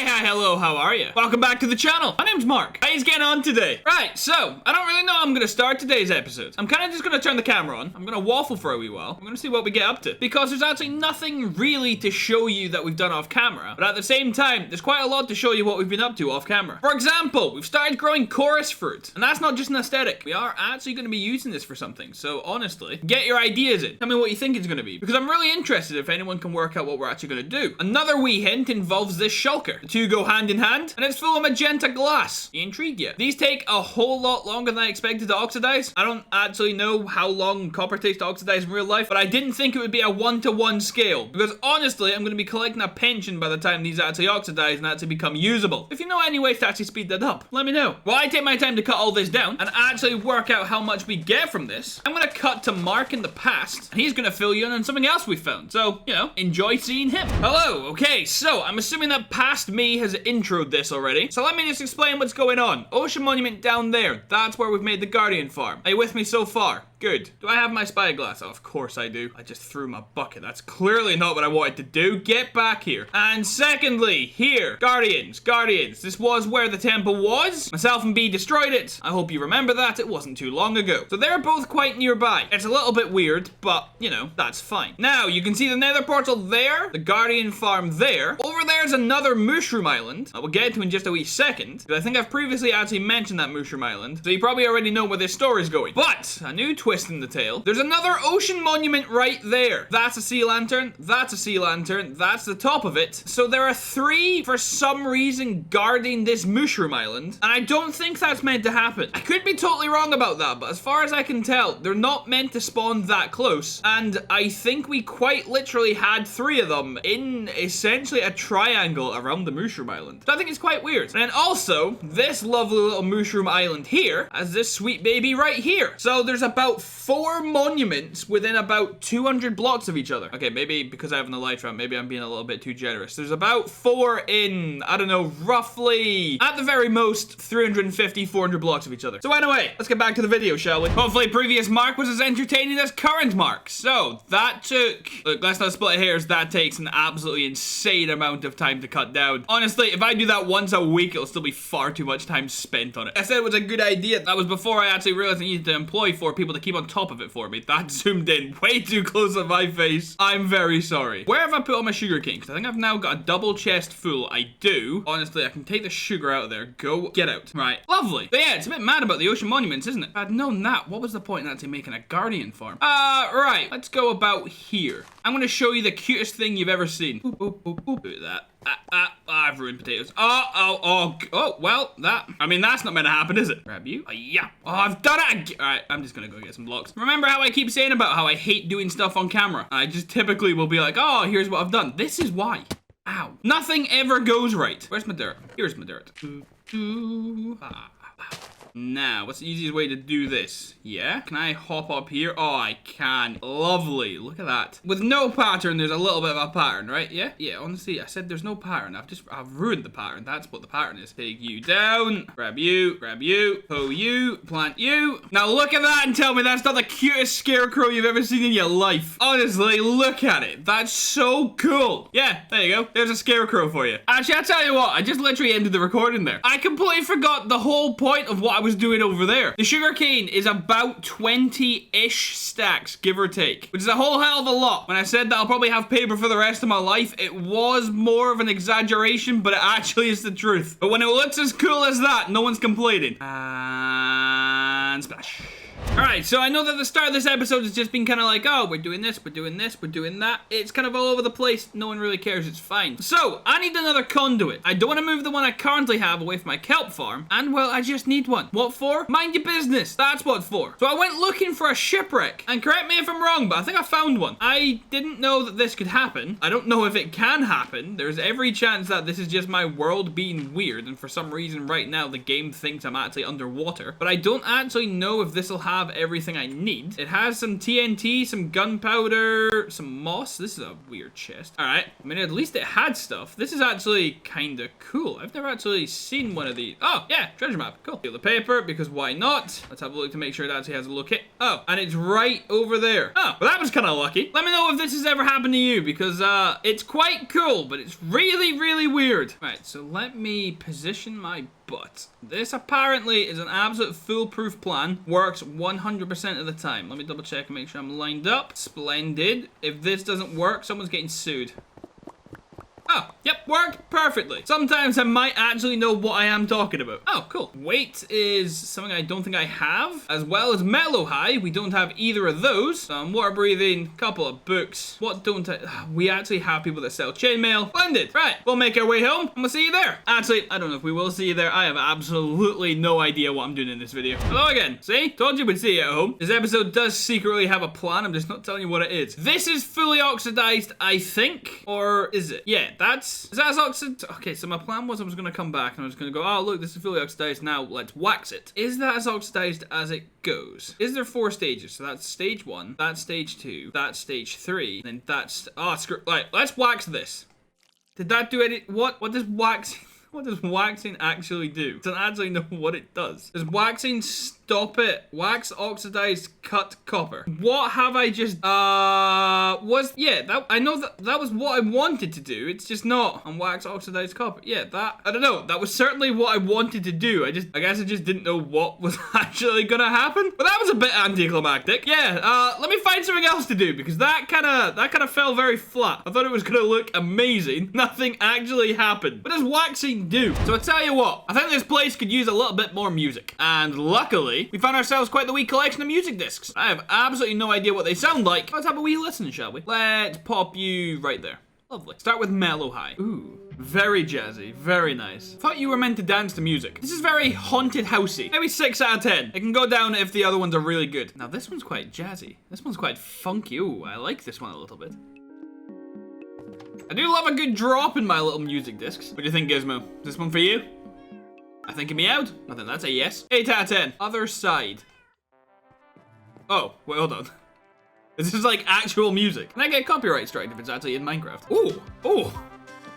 Hi, hello, how are you? Welcome back to the channel. My name's Mark. How's getting on today? Right, so, I don't really know how I'm gonna start today's episode. I'm kind of just gonna turn the camera on. I'm gonna waffle for a wee while. I'm gonna see what we get up to. Because there's actually nothing really to show you that we've done off camera. But at the same time, there's quite a lot to show you what we've been up to off camera. For example, we've started growing chorus fruit. And that's not just an aesthetic. We are actually gonna be using this for something. So honestly, get your ideas in. Tell me what you think it's gonna be. Because I'm really interested if anyone can work out what we're actually gonna do. Another wee hint involves this shulker. The two go hand in hand, and it's full of magenta glass. You intrigued yet? These take a whole lot longer than I expected to oxidize. I don't actually know how long copper takes to oxidize in real life, but I didn't think it would be a 1-to-1 scale. Because honestly, I'm going to be collecting a pension by the time these actually oxidize and actually become usable. If you know any ways to actually speed that up, let me know. While I take my time to cut all this down and actually work out how much we get from this, I'm going to cut to Mark in the past, and he's going to fill you in on something else we found. So, you know, enjoy seeing him. Hello, okay, so I'm assuming that past me has introed this already. So let me just explain what's going on. Ocean Monument down there. That's where we've made the Guardian farm. Are you with me so far? Good. Do I have my spyglass? Oh, of course I do. I just threw my bucket. That's clearly not what I wanted to do. Get back here. And secondly, here. Guardians. This was where the temple was. Myself and B destroyed it. I hope you remember that. It wasn't too long ago. So they're both quite nearby. It's a little bit weird, but, you know, that's fine. Now, you can see the nether portal there. The Guardian farm there. Over there's another mushroom island. I will get to in just a wee second. But I think I've previously actually mentioned that mushroom island. So you probably already know where this story's going. But, a new twist in the tail. There's another ocean monument right there. That's a sea lantern. That's a sea lantern. That's the top of it. So there are three, for some reason, guarding this mushroom island. And I don't think that's meant to happen. I could be totally wrong about that, but as far as I can tell, they're not meant to spawn that close. And I think we quite literally had three of them in essentially a triangle around the mushroom island. So I think it's quite weird. And then also, this lovely little mushroom island here has this sweet baby right here. So there's about 4 monuments within about 200 blocks of each other. Okay, maybe because I have an elytra, maybe I'm being a little bit too generous. There's about 4 in, I don't know, roughly, at the very most, 350, 400 blocks of each other. So anyway, let's get back to the video, shall we? Hopefully previous Mark was as entertaining as current Mark. So, that took, look, let's not split hairs, that takes an absolutely insane amount of time to cut down. Honestly, if I do that once a week, it'll still be far too much time spent on it. I said it was a good idea. That was before I actually realized I needed to employ 4 people to keep on top of it for me. That zoomed in way too close on my face. I'm very sorry. Where have I put all my sugar cane? Because I think I've now got a double chest full. I do. Honestly, I can take the sugar out of there. Go get out. Right. Lovely. But yeah, it's a bit mad about the ocean monuments, isn't it? If I'd known that, what was the point in actually making a guardian farm? Right. Let's go about here. I'm going to show you the cutest thing you've ever seen. Boop, boop, boop, boop. Do that. I've ruined potatoes. Oh, well, I mean, that's not meant to happen, is it? Grab you. Yeah. Oh, I've done it again. All right, I'm just gonna go get some blocks. Remember how I keep saying about how I hate doing stuff on camera? I just typically will be like, oh, here's what I've done. This is why. Ow. Nothing ever goes right. Where's my dirt? Here's my dirt. Now, what's the easiest way to do this? Yeah? Can I hop up here? Oh, I can. Lovely. Look at that. With no pattern, there's a little bit of a pattern, right? Yeah? Yeah, honestly, I said there's no pattern. I've ruined the pattern. That's what the pattern is. Take you down. Grab you. Pull you. Plant you. Now look at that and tell me that's not the cutest scarecrow you've ever seen in your life. Honestly, look at it. That's so cool. Yeah, there you go. There's a scarecrow for you. Actually, I'll tell you what. I just literally ended the recording there. I completely forgot the whole point of what I was doing over there. The sugar cane is about 20-ish stacks, give or take, which is a whole hell of a lot. When I said that I'll probably have paper for the rest of my life, it was more of an exaggeration, but it actually is the truth. But when it looks as cool as that, no one's complaining. And splash. Alright, so I know that the start of this episode has just been kind of like, oh, we're doing this, we're doing this, we're doing that. It's kind of all over the place. No one really cares. It's fine. So, I need another conduit. I don't want to move the one I currently have away from my kelp farm. And, well, I just need one. What for? Mind your business. That's what for. So I went looking for a shipwreck. And correct me if I'm wrong, but I think I found one. I didn't know that this could happen. I don't know if it can happen. There's every chance that this is just my world being weird. And for some reason right now, the game thinks I'm actually underwater. But I don't actually know if this will happen have everything I need. It has some TNT, some gunpowder, some moss. This is a weird chest. All right. I mean, at least it had stuff. This is actually kind of cool. I've never actually seen one of these. Oh, yeah, treasure map. Cool. Steal the paper, because why not? Let's have a look to make sure it actually has a look at. Oh, and it's right over there. Oh, well, that was kind of lucky. Let me know if this has ever happened to you, because it's quite cool, but it's really, really weird. Right, so let me position my butt. This apparently is an absolute foolproof plan. Works 100% of the time. Let me double check and make sure I'm lined up. Splendid. If this doesn't work, someone's getting sued. Oh, yep, worked perfectly. Sometimes I might actually know what I am talking about. Oh, cool. Weight is something I don't think I have, as well as mellow high. We don't have either of those. Water breathing, couple of books. What don't I? We actually have people that sell chainmail. Splendid. Right, we'll make our way home and we'll see you there. Actually, I don't know if we will see you there. I have absolutely no idea what I'm doing in this video. Hello again. See? Told you we'd see you at home. This episode does secretly have a plan. I'm just not telling you what it is. This is fully oxidized, I think. Or is it? Yeah. Is that as oxidized? Okay, so my plan was I was going to come back and I was going to go, oh, look, this is fully oxidized. Now let's wax it. Is that as oxidized as it goes? Is there 4 stages? So that's stage 1, that's stage 2, that's stage 3, then that's, oh, screw, right, let's wax this. Did that do any, what does waxing, what does waxing actually do? I don't actually know what it does. Does waxing stop it? Wax, oxidized, cut, copper. What have I just, I know that was what I wanted to do. It's just not. And wax, oxidized, copper. Yeah, I don't know. That was certainly what I wanted to do. I guess I just didn't know what was actually gonna happen. But that was a bit anticlimactic. Yeah, let me find something else to do because that kind of fell very flat. I thought it was gonna look amazing. Nothing actually happened. What does waxing do? So I tell you what, I think this place could use a little bit more music. And luckily, we found ourselves quite the wee collection of music discs. I have absolutely no idea what they sound like. Let's have a wee listen, shall we? Let's pop you right there. Lovely. Start with mellow high. Ooh, very jazzy, very nice. Thought you were meant to dance to music. This is very haunted housey. Maybe 6 out of 10. It can go down if the other ones are really good. Now this one's quite jazzy. This one's quite funky. Ooh, I like this one a little bit. I do love a good drop in my little music discs. What do you think, Gizmo? Is this one for you? I think it meowed. I think that's a yes. 8 out of 10. Other side. Oh, wait, hold on. This is like actual music. Can I get copyright strike if it's actually in Minecraft? Ooh, ooh.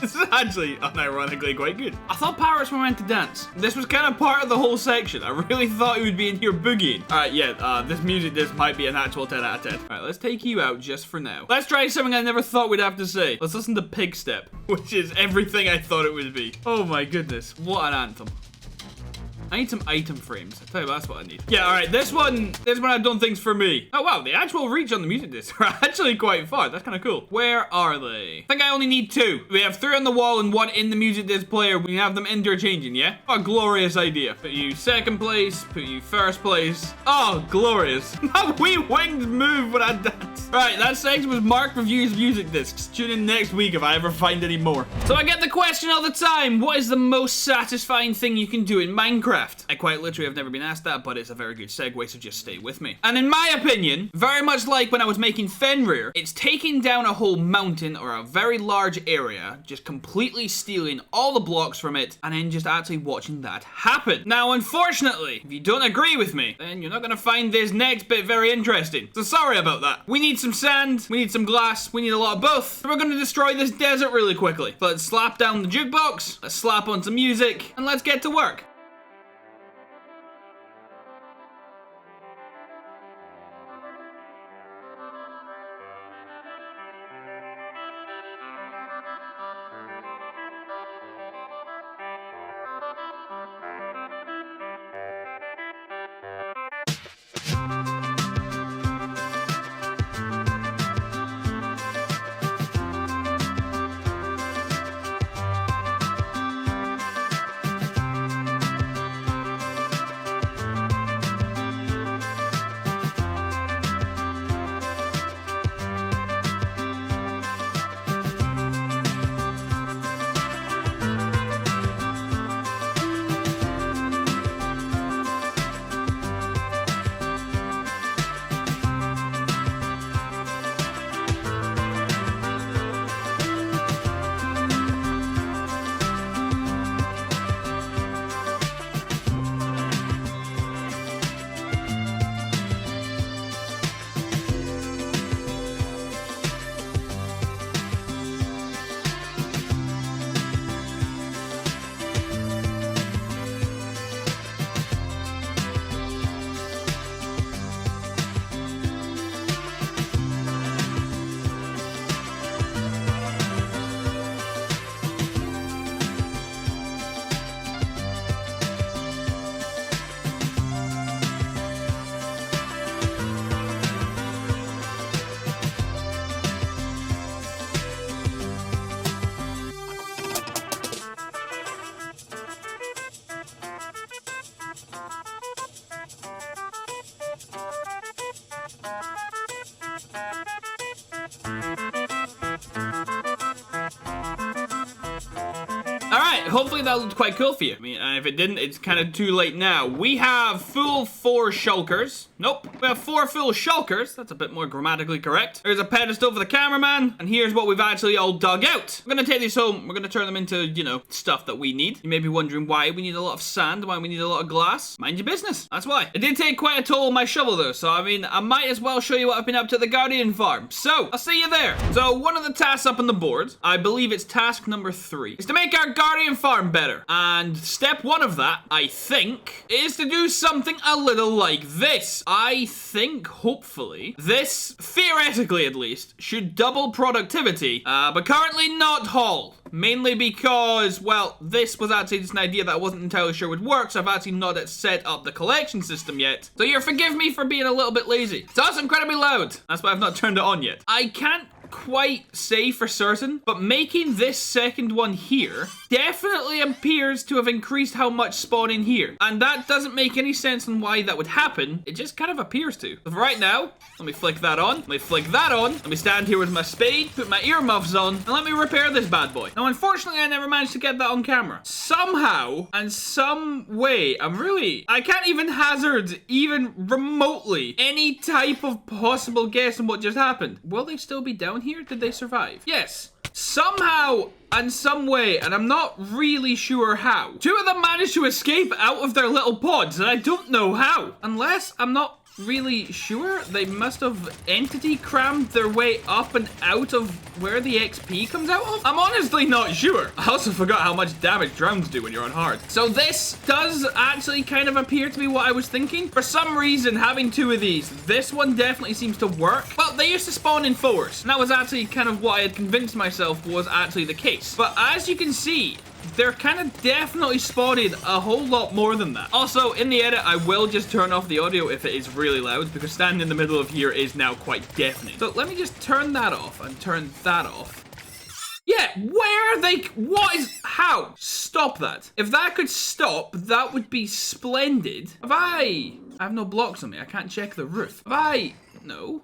This is actually unironically quite good. I thought parrots were meant to dance. This was kind of part of the whole section. I really thought it would be in here boogieing. All right, yeah, this music disc might be an actual 10 out of 10. All right, let's take you out just for now. Let's try something I never thought we'd have to say. Let's listen to Pig Step, which is everything I thought it would be. Oh my goodness, what an anthem. I need some item frames. I tell you, that's what I need. Yeah, all right, this one I don't think's for me. Oh, wow, the actual reach on the music disc are actually quite far. That's kind of cool. Where are they? I think I only need 2. We have 3 on the wall and 1 in the music disc player. We can have them interchanging, yeah? What a glorious idea. Put you 2nd place, put you 1st place. Oh, glorious. My wee wings move when I dance. All right, that section was Mark Reviews music discs. Tune in next week if I ever find any more. So I get the question all the time, what is the most satisfying thing you can do in Minecraft? I quite literally have never been asked that, but it's a very good segue, so just stay with me. And in my opinion, very much like when I was making Fenrir, it's taking down a whole mountain or a very large area, just completely stealing all the blocks from it, and then just actually watching that happen. Now, unfortunately, if you don't agree with me, then you're not gonna find this next bit very interesting. So sorry about that. We need some sand, we need some glass, we need a lot of both. So we're gonna destroy this desert really quickly. So let's slap down the jukebox, let's slap on some music, and let's get to work. hopefully that looked quite cool for you. I mean, if it didn't, it's kind of too late now. We have full 4 shulkers. Nope. We have 4 full shulkers. That's a bit more grammatically correct. There's a pedestal for the cameraman. And here's what we've actually all dug out. We're going to take these home. We're going to turn them into, you know, stuff that we need. You may be wondering why we need a lot of sand, why we need a lot of glass. Mind your business. That's why. It did take quite a toll on my shovel though. So, I mean, I might as well show you what I've been up to at the Guardian farm. So, I'll see you there. So, one of the tasks up on the board, I believe it's task number 3, is to make our Guardian farm better. And step 1 of that, I think, is to do something a little like this. I think, hopefully, this, theoretically at least, should double productivity, but currently not Hall. Mainly because, well, this was actually just an idea that I wasn't entirely sure would work, so I've actually not set up the collection system yet. So you forgive me for being a little bit lazy. It's also incredibly loud. That's why I've not turned it on yet. I can't quite say for certain, but making this second one here definitely appears to have increased how much spawn in here. And that doesn't make any sense on why that would happen. It just kind of appears to. But right now, let me flick that on. Let me flick that on. Let me stand here with my spade, put my earmuffs on, and let me repair this bad boy. Now, unfortunately, I never managed to get that on camera. Somehow, and some way, I can't even hazard, even remotely, any type of possible guess on what just happened. Will they still be down here? Did they survive? Yes. Somehow and some way, and I'm not really sure how, 2 of them managed to escape out of their little pods, and I don't know how. Unless I'm not really sure. They must have entity crammed their way up and out of where the XP comes out of. I'm honestly not sure. I also forgot how much damage drowns do when you're on hard. So this does actually kind of appear to be what I was thinking. For some reason, having 2 of these, this one definitely seems to work. Well, they used to spawn in 4s, and that was actually kind of what I had convinced myself was actually the case. But as you can see, they're kind of definitely spawning a whole lot more than that. Also, in the edit, I will just turn off the audio if it is really loud, because standing in the middle of here is now quite deafening. So let me just turn that off and turn that off. Yeah, where are they? How? Stop that. If that could stop, that would be splendid. I have no blocks on me. I can't check the roof. No.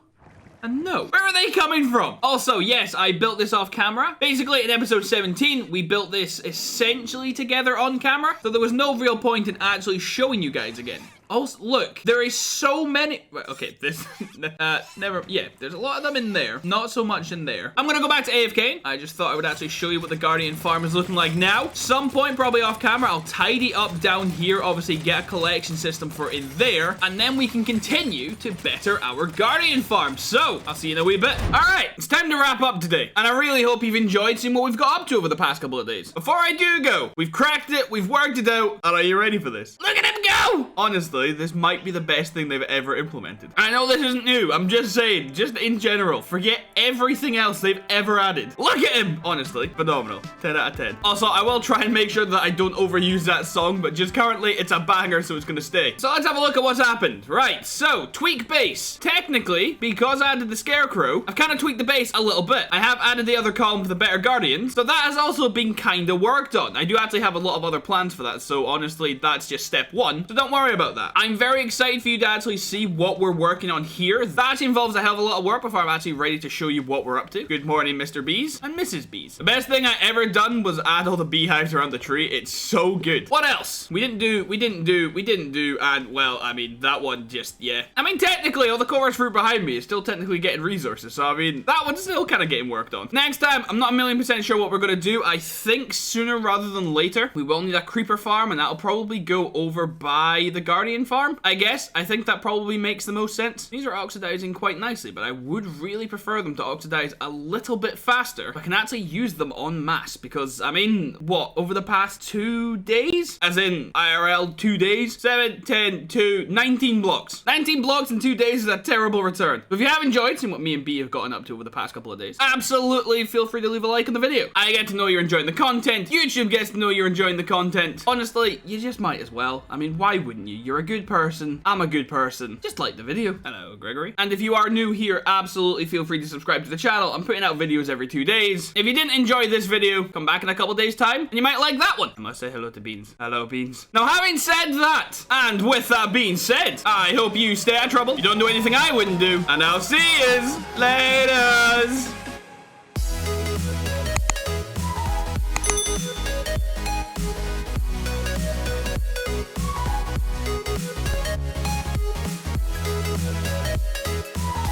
And no. Where are they coming from? Also, yes, I built this off camera. Basically, in episode 17, we built this essentially together on camera. So there was no real point in actually showing you guys again. Also, look, there is so many. Right, okay, this, yeah, there's a lot of them in there. Not so much in there. I'm gonna go back to AFK. I just thought I would actually show you what the Guardian farm is looking like now. Some point, probably off camera, I'll tidy up down here, obviously get a collection system for in there, and then we can continue to better our Guardian farm. So, I'll see you in a wee bit. All right, it's time to wrap up today, and I really hope you've enjoyed seeing what we've got up to over the past couple of days. Before I do go, we've cracked it, we've worked it out, and are you ready for this? Look at him go! Honestly, this might be the best thing they've ever implemented. I know this isn't new. I'm just saying, just in general, forget everything else they've ever added. Look at him! Honestly, phenomenal. 10 out of 10. Also, I will try and make sure that I don't overuse that song, but just currently, it's a banger, so it's gonna stay. So let's have a look at what's happened. Right, so, tweak base. Technically, because I added the Scarecrow, I've kind of tweaked the base a little bit. I have added the other column for the better Guardians, so that has also been kind of worked on. I do actually have a lot of other plans for that, so honestly, that's just step 1, so don't worry about that. I'm very excited for you to actually see what we're working on here. That involves a hell of a lot of work before I'm actually ready to show you what we're up to. Good morning, Mr. Bees and Mrs. Bees. The best thing I ever done was add all the beehives around the tree. It's so good. What else? We didn't do, and well, I mean, that one just, yeah. I mean, technically, all the chorus fruit behind me is still technically getting resources, so I mean, that one's still kind of getting worked on. Next time, I'm not 1,000,000% sure what we're gonna do. I think sooner rather than later, we will need a creeper farm, and that'll probably go over by the Guardian farm, I guess. I think that probably makes the most sense. These are oxidizing quite nicely, but I would really prefer them to oxidize a little bit faster. I can actually use them en masse because, I mean, what, over the past 2 days? As in, IRL 2 days? 7, 10, 2, 19 blocks. 19 blocks in 2 days is a terrible return. But if you have enjoyed seeing what me and B have gotten up to over the past couple of days, absolutely feel free to leave a like on the video. I get to know you're enjoying the content. YouTube gets to know you're enjoying the content. Honestly, you just might as well. I mean, why wouldn't you? You're a good person. I'm a good person. Just like the video. Hello, Gregory. And if you are new here, absolutely feel free to subscribe to the channel. I'm putting out videos every 2 days. If you didn't enjoy this video, come back in a couple days time and you might like that one. I must say hello to Beans. Hello, Beans. Now, having said that, and with that being said, I hope you stay out of trouble. You don't do anything I wouldn't do. And I'll see yous later.